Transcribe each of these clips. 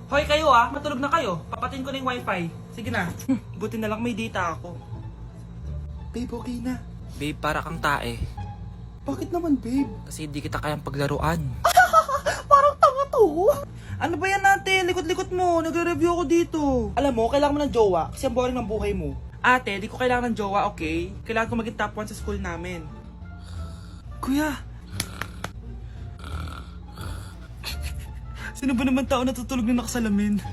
Hoy kayo matulog na kayo. Papatin ko na yung wifi. Sige na. Buti na lang may data ako. Babe, okay na. Babe, para kang tae. Bakit naman, babe? Kasi hindi kita kayang paglaruan. Parang tanga to. Ano ba yan ate? Likot-likot mo. Nagre-review ako dito. Alam mo, kailangan mo ng jowa kasi ang boring ng buhay mo. Ate, di ko kailangan ng jowa, okay? Kailangan ko maging top 1 sa school namin. Kuya! Sino ba naman tao natutulog na nakasalamin?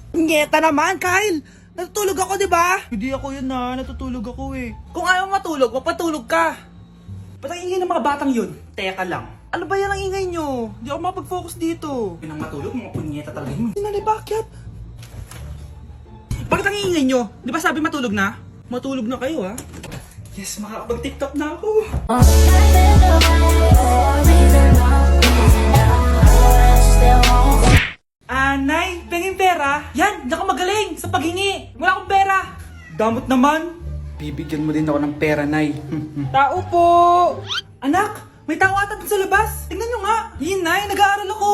Ngeta naman, Kyle! Natutulog ako, di ba? Hindi ako yun natutulog ako eh. Kung ayaw matulog, mapatulog ka. Ba't ang ingay ng mga batang yun? Teka lang. Ano ba yan ang ingay nyo? Hindi ako mapag-focus dito. Pinang matulog, mga punyeta talaga yun. Sinali, bakit? Bakit ang ingay nyo? Di ba sabi matulog na? Matulog na kayo Yes, makakapag-tiktok na ako. Nay, pengin pera? Yan, nakamagaling sa paghingi. Wala akong pera. Damot naman. Bibigyan mo din ako ng pera, Nay. Tao po. Anak, may tao ata dun sa labas. Tingnan nyo nga. Yun, Nay, nag-aaral ako.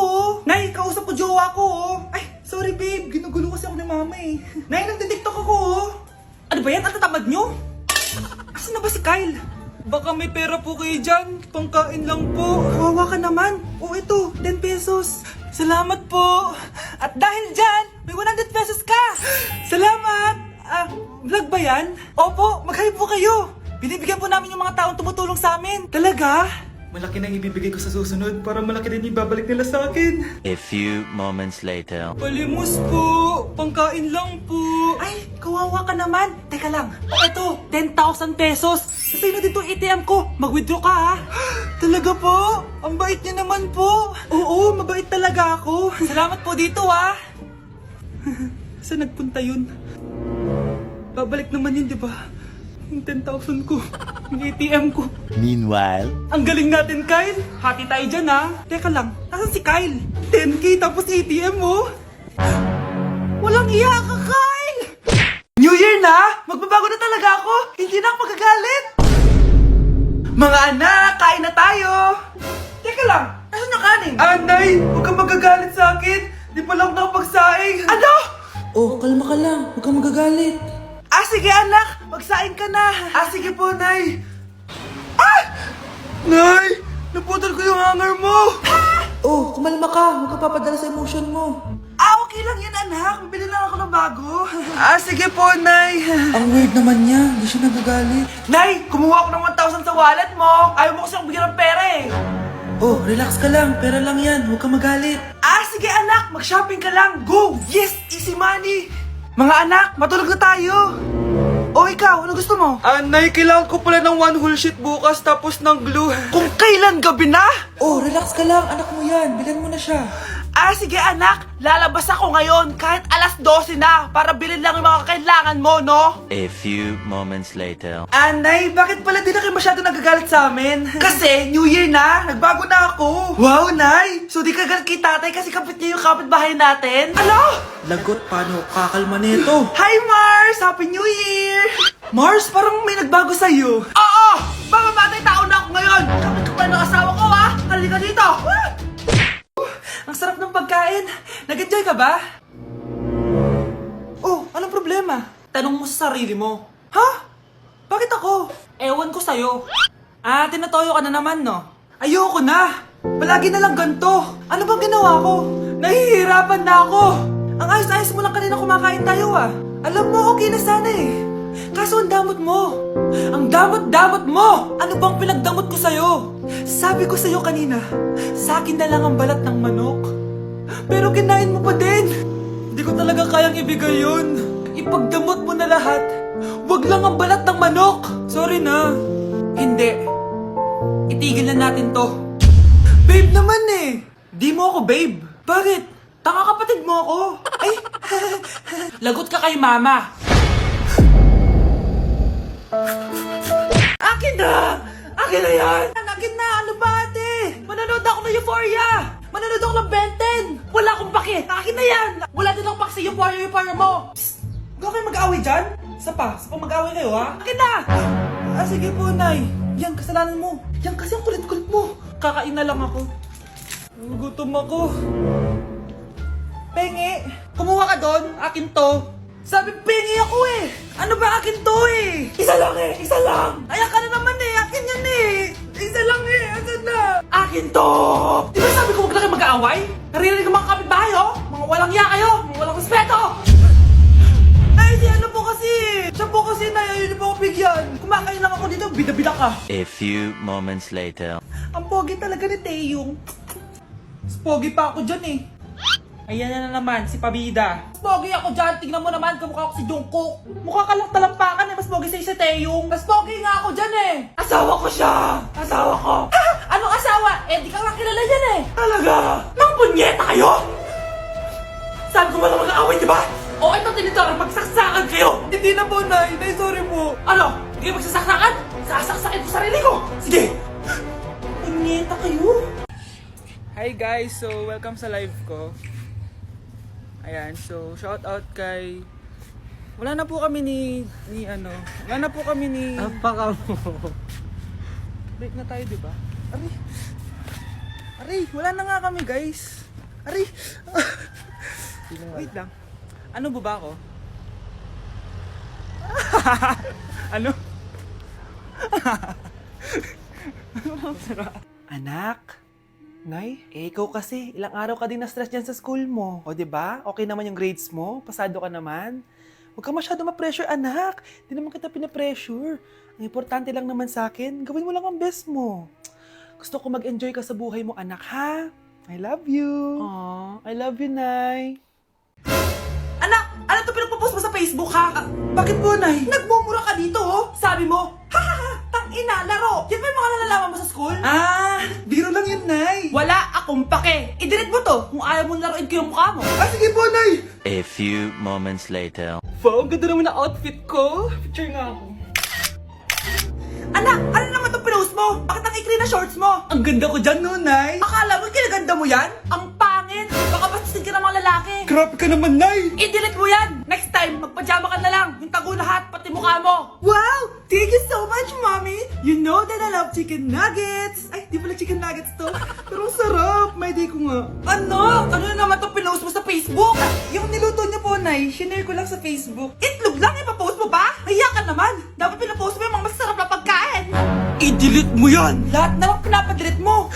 Nay, kausap ko jowa ko. Ay, sorry babe. Ginugulo kasi ako ni mama eh. Nay, nagtitiktok ako. Ano ba yan? Ang tatamad nyo? Asan na ba si Kyle? Baka may pera po kayo dyan. Pangkain lang po. Kawawa ka naman. O ito, 10 pesos. Salamat po. At dahil dyan, may 100 pesos ka. Salamat. Vlog ba yan? Opo, mag-hi po kayo. Binibigyan po namin yung mga taong tumutulong sa amin. Talaga? Malaki na ibibigay ko sa susunod para malaki din ibabalik nila sa akin. A few moments later. Palimos po. Pangkain lang po. Ay, kawawa ka naman. Teka lang. Ito, 10,000 pesos. Sa'yo na dito ATM ko. Mag-withdraw ka Talaga po? Ang bait niya naman po. Oo, mabait talaga ako. Salamat po dito Saan nagpunta yun? Babalik naman yun, di ba? Yung 10,000 ko. Yung ATM ko. Meanwhile. Ang galing natin, Kyle. Hati tayo dyan, Teka lang, nasan si Kyle? 10K tapos ATM mo? Walang iya ka, Kyle! New Year na! Magbabago na talaga ako! Hindi na ako magagalit! Mga anak, kain na tayo! Teka lang, nasan yung kanin? Nay, huwag kang magagalit sa akin! Di pa lang nakapagsaing! Ano? Oh, kalma ka lang. Huwag kang magagalit. Sige anak, magsaing ka na! Sige po, Nay! Nay! Naputol ko yung hanger mo! Oh, kumalma ka. Huwag ka papadala sa emotion mo. Okay lang yan, anak. Bibili lang ako ng bago. Sige po, Nay. Ang weird naman niya. Hindi siya nagagalit. Nay, kumuha ako ng 1,000 sa wallet mo. Ayaw mo kasi akong bigyan ng pera Oh, relax ka lang. Pera lang yan. Huwag ka magalit. Sige, anak. Mag-shopping ka lang. Go! Yes! Easy money! Mga anak, matulog na tayo. Ikaw, ano gusto mo? Nay, kailangan ko pala ng one whole sheet bukas tapos ng glue. Kung kailan gabi na? Oh, relax ka lang. Anak mo yan. Bilan mo na siya. Sige anak, lalabas ako ngayon kahit alas 12 na para bilhin lang yung mga kailangan mo, no? A few moments later. Nay, bakit pala di na kayo masyado nagagalit sa amin? Kasi, New Year na, nagbago na ako. Wow, Nay! So di ka galit kay tatay kasi kapit niya yung kapitbahay natin? Ano? Lagot, paano kakalma nito? Hi, Mars! Happy New Year! Mars, parang may nagbago sa'yo. Oo! Mamamatay tao na ako ngayon! Kapit ko pa ng asawa ko, Halika dito! Ang sarap ng pagkain. Nag-enjoy ka ba? Anong problema? Tanong mo sa sarili mo. Bakit ako? Ewan ko sa'yo. Tinatoyo ka na naman, no? Ayoko na. Palagi na lang ganito. Ano bang ginawa ko? Nahihirapan na ako. Ang ayos-ayos mo lang kanina kumakain tayo, Alam mo, okay na sana Kaso ang damot mo. Ang damot-damot mo! Ano bang pinagdamot ko sa'yo? Sabi ko sa'yo kanina, sa akin na lang ang balat ng manok. Pero kinain mo pa din. Hindi ko talaga kayang ibigay yun. Ipagdamot mo na lahat. Wag lang ang balat ng manok. Sorry na. Hindi. Itigil na natin to. Babe naman Di mo ako babe. Bakit? Tanga kapatid mo ako. Ay, lagot ka kay mama. Akin na! Akin na yan! Akin na! Ano ba ate? Manonood ako ng Euphoria! Manonood ako ng Ben 10! Wala akong pake! Akin na yan! Wala din akong pake sa Euphoria mo! Psst! Huwag kayo mag-away dyan? Sa pa mag-away kayo Akin na! Sige po, Nay. Yan, kasalanan mo. Yan kasi ang kulit-kulit mo. Kakain na lang ako. Gutom ako. Pengi! Kumuha ka doon! Akin to! Sabi, pengi ako eh! Ano ba akin to eh? Isa lang eh! Isa lang! Ayan ka na naman eh! Akin yan eh! Isa lang eh! Asan na? Akin to! Di ba sabi ko huwag na kayo mag-aaway? Naririnig ang mga kapitbahay oh! Mga walang iya kayo! Mga walang respeto! Ay, si ano po kasi! Siya po kasi na yun po ako bigyan! Kumakain lang ako dito, bida-bida ka! A few moments later. Ang pogi talaga ni Taeyong. Mas pogi pa ako dyan eh. Ayan na naman, si Pabida. Mas pogi ako dyan, tignan mo naman, kamukha ako si Jungkook. Mukha ka lang talampakan eh, mas pogi sa'yo si Taeyong. Mas pogi nga ako dyan eh. Asawa ko siya! Asawa ko! Ha? Anong asawa? Eh, di ka nga kilala yan eh. Talaga? Nang punyeta kayo? Saan ko wala mag-aaway, di ba? O ito tinitor, magsaksakan kayo! Hindi na po, Nay. Nay, sorry po. Ano? Hindi kayo magsasaksakan? Sasaksakin ko sarili ko! Sige! Punyeta kayo! Hi guys! So, welcome sa live ko. Ayan, so shout out kay... Wala na po kami wala na po kami ni... Apaka mo. Break na tayo, di ba? Aray, wala na nga kami guys. Aray. Wait lang. Ano ba ako? Ano? Anak? Nay, ikaw kasi, ilang araw ka din na-stress dyan sa school mo. O, di ba? Okay naman yung grades mo? Pasado ka naman? Huwag ka masyado ma-pressure, anak. Di naman kita pina-pressure. Ang importante lang naman sa akin, gawin mo lang ang best mo. Gusto ko mag-enjoy ka sa buhay mo, anak, ha? I love you. Aww, I love you, Nay. Anak, ano to pinagpo-post mo sa Facebook, ha? Bakit po, Nay? Nagmumura ka dito, oh. Sabi mo, ina, laro! Yan ba yung mga nalalaman mo sa school? Biro lang yun, Nay. Wala akong pake. I-delete mo to kung ayaw mong laruin ko yung mukha mo. Sige po, Nay. A few moments later. Wow, ganda naman ang outfit ko. Picture nga ako. Anak, ano naman itong pinost mo? Bakit ang ikli na shorts mo? Ang ganda ko dyan, no, Nay. Akala mo kinaganda mo yan? Ang pangit. Baka bastusin ka ng mga lalaki. Grabe ka naman, Nay. I-delete mo yan. Next time, magpajama ka na lang. Yung tago lahat, pati mukha mo. Wow! Thank you so much, Mommy. You know that I love chicken nuggets. Ay, di pala chicken nuggets to. Pero ang sarap. May day ko nga. Ano? Ano na naman itong pinost mo sa Facebook? Yung niluto niyo po, Nay, shinare ko lang sa Facebook. Itlog lang, ipapost mo pa? Hiya ka naman. Dapat pinapost mo yung mga masarap na pagkain. I-delete mo yan. Lahat na lang pinapadelete mo.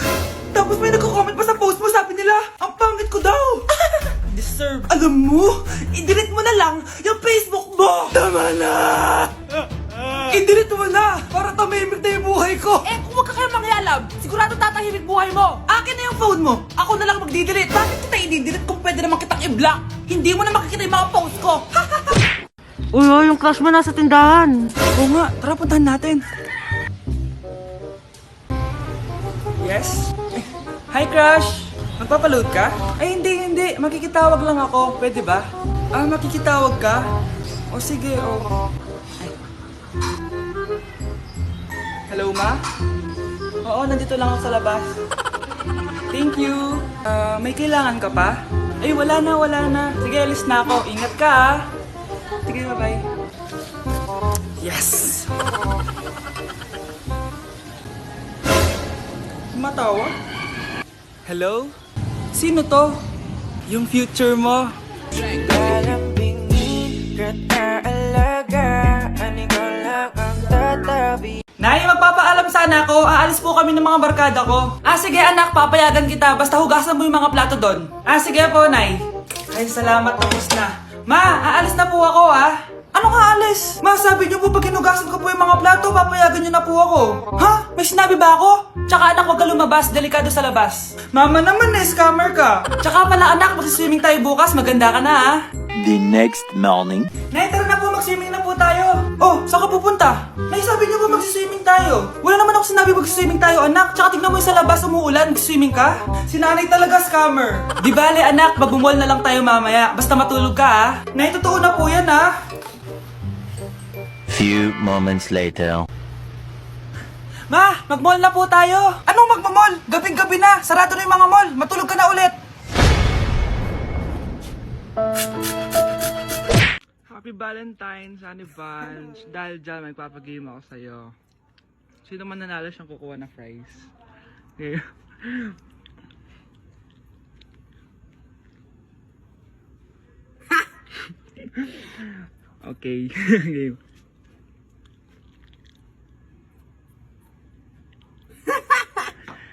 Tapos may nagko-comment pa sa post mo, sabi nila, ang pangit ko daw. Deserve. Alam mo, i-delete mo na lang yung Facebook mo. Tama na. I-delete mo na para tumimik na yung buhay ko. Eh, kung wag ka kayo mangyalab, sigurado tatahimik buhay mo. Akin na yung phone mo. Ako na lang magdi-delete. Bakit kita i-delete kung pwede naman kitang i-block? Hindi mo na makikita yung mga post ko. Uy, yung crush mo nasa tindahan. Oo nga, tara puntahan natin. Yes? Hi, Crush! Magpapaload ka? Ay, hindi. Makikitawag lang ako. Pwede ba? Makikitawag ka? O sige, o. Ay. Hello, Ma? Oo, nandito lang ako sa labas. Thank you. May kailangan ka pa? Ay, wala na. Sige, alis na ako. Ingat ka, ah. Sige, bye-bye. Yes! Matawa? Hello? Sino to? Yung future mo. Nay, magpapaalam sana ako. Aalis po kami ng mga barkada ko. Sige anak, papayagan kita. Basta hugasan mo yung mga plato doon. Sige po, Nay. Ay, salamat. Tapos na. Ma, aalis na po ako, Ano nga alis? Ma, sabi niyo po pag hinugasan ko po yung mga plato, papayagan niyo na po ako. Ha? May sinabi ba ako? Tsaka anak, huwag ka lumabas. Delikado sa labas. Mama naman scammer ka. Tsaka pala anak, magsiswimming tayo bukas. Maganda ka na, The next morning. Nay, tara na po, mag-swimming na po tayo. Oh, saan ka pupunta? Nay, sabi niyo po mag-swimming tayo. Wala naman ako sinabi mag-swimming tayo, anak. Tsaka tignan mo yung sa labas, umuulan, mag-swimming ka. Si nanay talaga scammer. Di bale, anak, mag-mall na lang tayo mamaya. Basta matulog ka, Nay, totoo na po yan, Few moments later. Ma, mag-mall na po tayo. Anong mag-mall? Gabing-gabi na. Sarado na yung mga mall. Matulog ka na ulit. Happy Valentine's, Honey Buns. Dahil dyan, magpapagame ako sa'yo. Sino man nanalo siyang kukuha na fries. Okay. Okay. Game.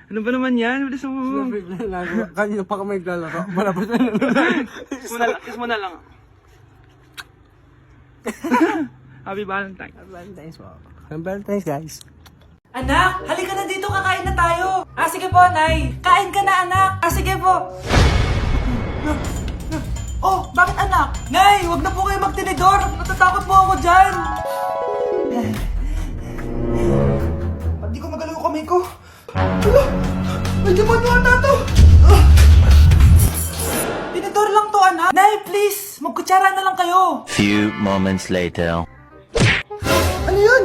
Ano ba naman yan? Bilis mo. Kanina pa kami naglalaro. Malabas na Kiss mo na lang. Happy Valentine's. Valentine's po. Happy Valentine's, guys. Anak, halika na dito, kakain na tayo. Ah, sige po, Nay. Kain ka na, anak. Ah, sige po. Oh, bakit anak? Nay, wag na po kayo magtinidor. Natatakot po ako dyan. Ba't di ko magalaw yung kamay ko? Hala, may demonyo ata to. Tinidor lang to, anak. Nay, please, magkutsara na lang kayo. Few moments later. Ano yun?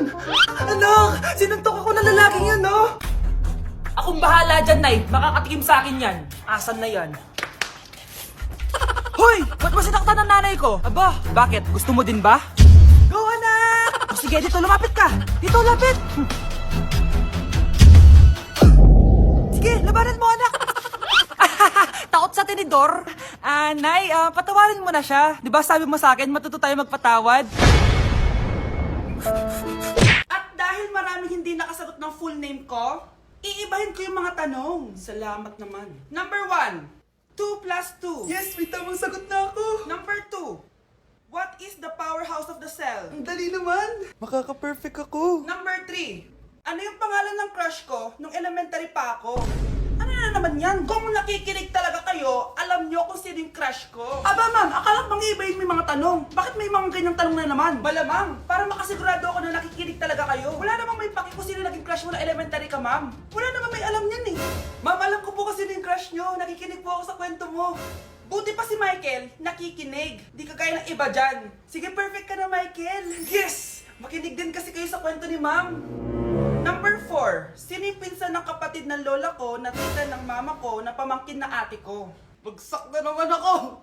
Anak! Sinuntok ako ng lalaking yun, no? Akong bahala dyan, Nay. Makakatikim sa akin yan. Asan na yan? Hoy! Ba't mo sinaktan ng nanay ko? Aba, bakit? Gusto mo din ba? Go, anak! O, sige, dito lumapit ka. Dito, lapit. Sige, labanan mo, anak. Takot sa tinidor? Nay, patawarin mo na siya. Di ba sabi mo sa akin, matuto tayo magpatawad? At dahil maraming hindi nakasagot ng full name ko, iibahin ko yung mga tanong. Salamat naman. Number 1, 2 plus 2. Yes, may tamang sagot na ako. Number 2, what is the powerhouse of the cell? Ang dali naman. Makaka-perfect ako. Number 3, ano yung pangalan ng crush ko nung elementary pa ako? Ano na naman yan? Kung nakikinig talaga kayo, alam nyo kung sino yung crush ko. Aba ma'am, akala bang iibahin may mga tanong? Bakit may mga ganyang tanong na naman? Malamang, para makasigurado ako na nakikinig talaga kayo. Wala namang may paki kung sino naging crush mo na elementary ka, ma'am. Wala namang may alam yan eh. Ma'am, alam ko po kasi sino yung crush nyo. Nakikinig po ako sa kwento mo. Buti pa si Michael, nakikinig. Di kagaya ng iba dyan. Sige, perfect ka na, Michael. Yes! Makinig din kasi kayo sa kwento ni ma'am. Number 4, sino yung pinsan ng kapatid ng lola ko na tita ng mama ko na pamangkin na ate ko? Bagsak na naman ako!